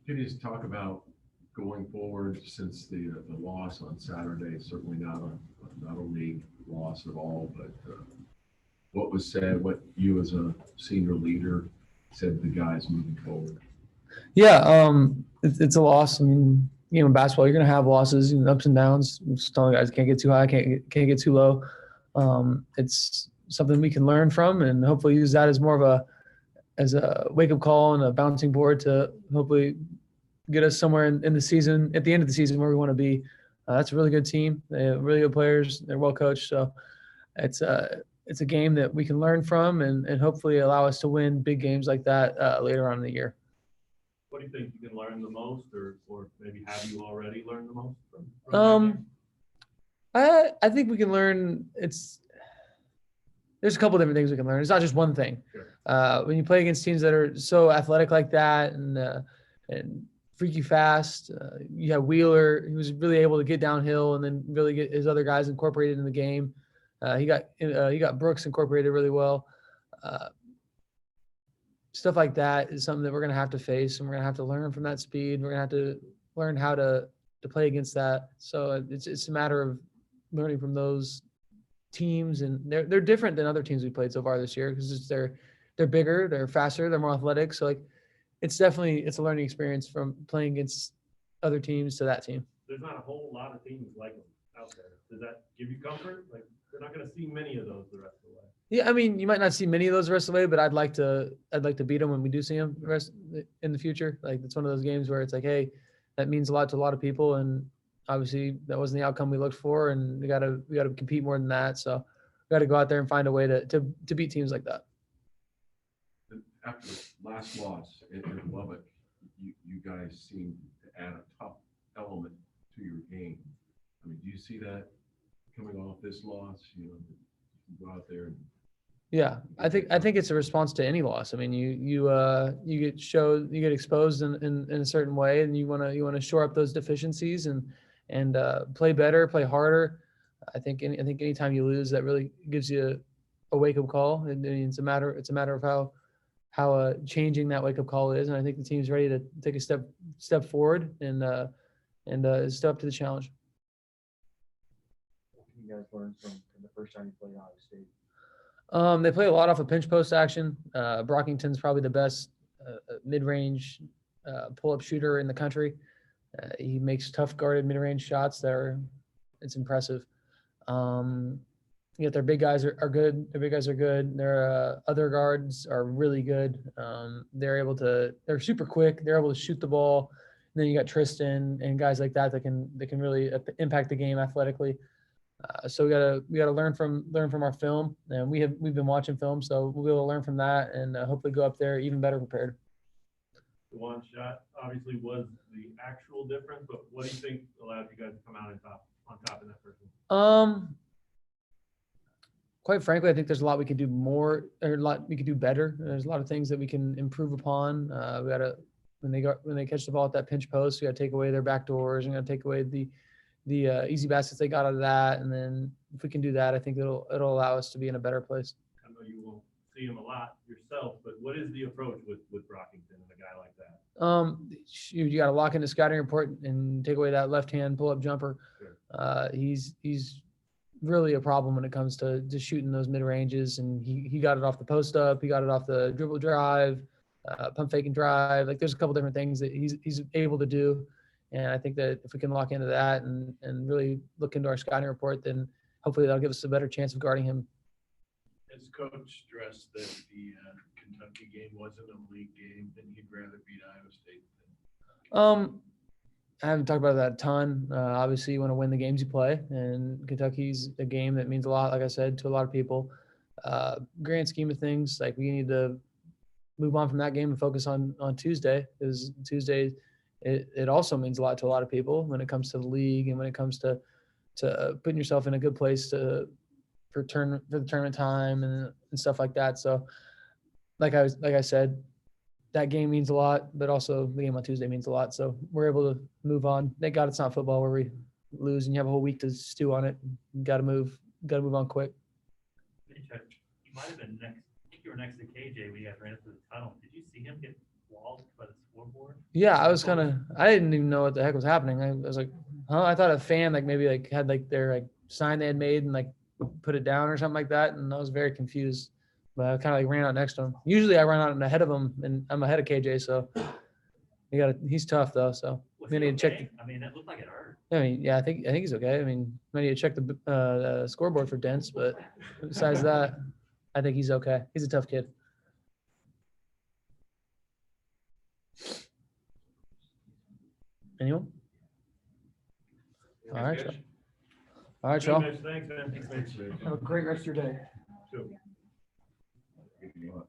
Can you just talk about going forward since the loss on Saturday? Certainly not a league loss at all, but what was said, what you as a senior leader said to the guys moving forward? Yeah, it's a loss. I mean, game of basketball, you're gonna have losses and ups and downs. I'm just telling guys, can't get too high, can't get too low. It's something we can learn from, and hopefully use that as more of a wake up call and a bouncing board to hopefully get us somewhere in the season, at the end of the season, where we want to be. That's a really good team. They have really good players. They're well coached, so it's a game that we can learn from and hopefully allow us to win big games like that later on in the year. What do you think you can learn the most, or maybe have you already learned the most from that game? I think we can learn. There's a couple different things we can learn. It's not just one thing. Sure. When you play against teams that are so athletic like that and freaky fast, you have Wheeler, who was really able to get downhill and then really get his other guys incorporated in the game. He got Brooks incorporated really well. Stuff like that is something that we're going to have to face, and we're going to have to learn from that speed. We're going to have to learn how to play against that. So it's a matter of learning from those teams, and they're different than other teams we played so far this year because they're bigger, they're faster, they're more athletic. So like it's a learning experience from playing against other teams to that team. There's not a whole lot of teams like them out there. Does that give you comfort? Like we're not going to see many of those the rest of the way. Yeah, I mean, you might not see many of those the rest of the way, but I'd like to beat them when we do see them in the future. Like it's one of those games where it's like, hey, that means a lot to a lot of people, and obviously that wasn't the outcome we looked for, and we got to compete more than that. So we got to go out there and find a way to beat teams like that. After the last loss in Lubbock, you guys seem to add a tough element to your game. I mean, do you see that coming off this loss? You go out there and yeah, I think it's a response to any loss. I mean, you get exposed in a certain way, and you want to shore up those deficiencies and play better, play harder. I think anytime you lose, that really gives you a wake up call, and it's a matter of how changing that wake up call is. And I think the team's ready to take a step forward and step up to the challenge. What can you guys learn from the first time you played Iowa State? They play a lot off of pinch post action. Brockington's probably the best mid-range pull-up shooter in the country. He makes tough guarded mid-range shots it's impressive. Yet their big guys are good. Their big guys are good. Their other guards are really good. They're super quick. They're able to shoot the ball. And then you got Tristan and guys like that can really impact the game athletically. So we gotta learn from our film, and we've been watching film, so we'll be able to learn from that and hopefully go up there even better prepared. The one shot obviously was the actual difference, but what do you think allowed you guys to come out on top in that first one? Quite frankly, I think there's a lot we could do more, or a lot we could do better. There's a lot of things that we can improve upon. We gotta when they catch the ball at that pinch post, we gotta take away their back doors and gotta take away the easy baskets they got out of that, and then if we can do that, I think it'll allow us to be in a better place. I know you won't see him a lot yourself, but what is the approach with Brockington and a guy like that? You got to lock into scouting report and take away that left hand pull up jumper. Sure. He's really a problem when it comes to shooting those mid ranges, and he got it off the post up, he got it off the dribble drive, pump fake and drive. Like there's a couple different things that he's able to do. And I think that if we can lock into that and really look into our scouting report, then hopefully that'll give us a better chance of guarding him. Has Coach stressed that the Kentucky game wasn't a league game, and he'd rather beat Iowa State than? I haven't talked about that a ton. Obviously, you want to win the games you play, and Kentucky's a game that means a lot, like I said, to a lot of people. Grand scheme of things, like we need to move on from that game and focus on Tuesday, because Tuesday – It also means a lot to a lot of people when it comes to the league and when it comes to putting yourself in a good place for the tournament time and stuff like that. So, like I said, that game means a lot, but also the game on Tuesday means a lot. So we're able to move on. Thank God it's not football where we lose and you have a whole week to stew on it. You got to move on quick. You might have been next. I think you were next to KJ when you guys ran into the tunnel. Did you see him get walled by the scoreboard? Yeah, I was I didn't even know what the heck was happening. I was like, huh? I thought a fan like maybe like had like their like sign they had made and like put it down or something like that. And I was very confused. But I kind of like ran out next to him. Usually I run out and ahead of him and I'm ahead of KJ. So he's tough though. So Was we he need to check. okay? I mean, it looked like it hurt. I mean, yeah, I think he's okay. I mean, I need to check the scoreboard for dents, but besides that, I think he's okay. He's a tough kid. Anyone? All right, y'all. All right, Good, y'all. Mitch. Thanks, man. Thanks, Mitch. Have a great rest of your day. Too. Give you a-